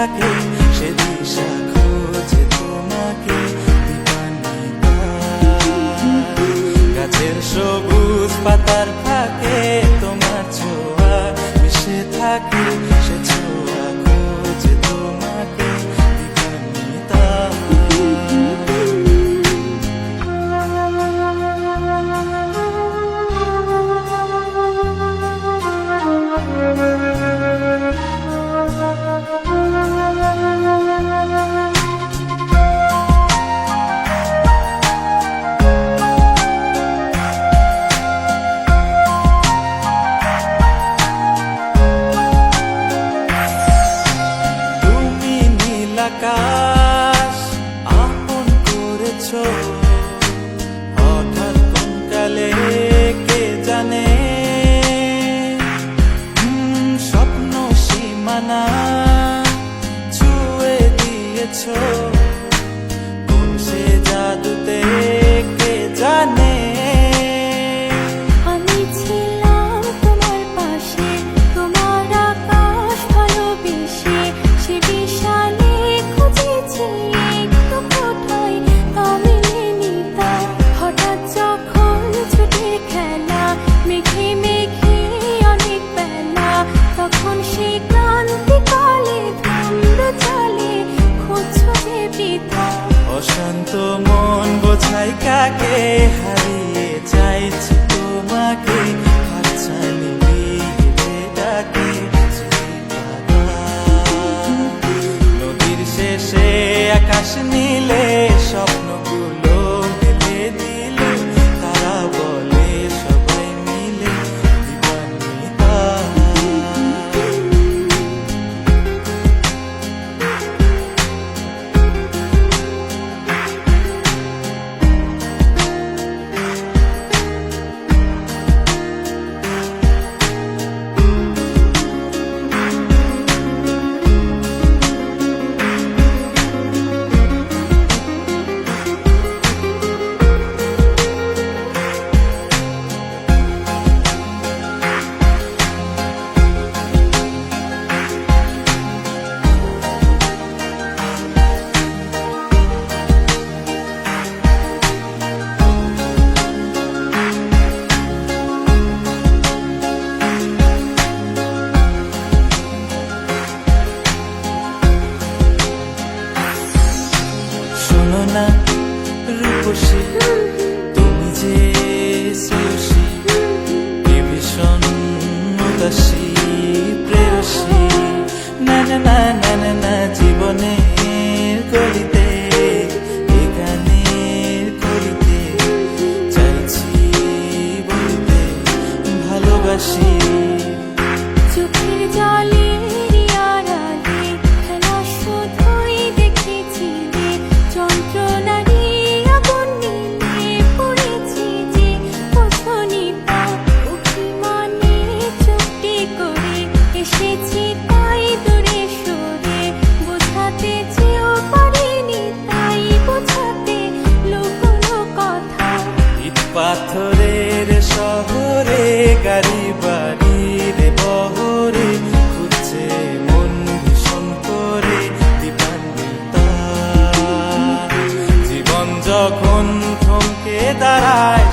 থাকে সে দিশা খোঁজে তোমাকে দীপান্বিতা। গাছের সবুজ পাতার ফাঁকে তোমার ছোঁয়া মিশে থাকে সে ছোঁয়া খোঁজে তোমাকে দীপান্বিতা। আকাশ আপন করেছো হঠাৎ কোন কালে কে জানে, স্বপ্ন সীমানা ছুঁয়ে দিয়েছো কোন সে জাদুতে কে জানে। আমি ছিলাম তোমার পাশে, তোমার আকাশ ভালোবেসে, সে বিশাল হঠাৎ যখন ছুটে খেলা মেঘে মেঘে অনেক বেলা, তখন সে ক্রান্তিকালে ধুম্র চলে খুঁজছো যে বৃথা। অশান্ত মন বোঝাই কাকে হারিয়ে চাইছি তোমাকে হাতছানি দিয়ে ডাকে নদীর শেষে আকাশ নীলে স্বপ্নগুলো মেলে দিলে তারা বলে সবাই মিলে দীপান্বিতা। শোনো না রূপসী তুমি যে শ্রেয়সী কি ভীষণ উদাসী প্রেয়সী, না না না না না না জীবনের গলিতে এ গানের করিতে চাইছি বলতে ভালোবাসি। চোখের জলে আড়ালে খেলা শুধুই দেখেছি রে, যন্ত্রণারই আগুন নিয়ে পড়েছি যে বোঝনি তা। অভিমানে চুক্তি করে এসেছি তাই দূরে সরে, বোঝাতে চেয়েও পারিনি তাই বোঝাতে লুকোনো কথা। ইট পাথরের শহরে গাড়ি বাড়ির বহরে খুঁজছে মন ভীষণ করে দীপান্বিতা। জীবন যখন থমকে দাঁড়ায়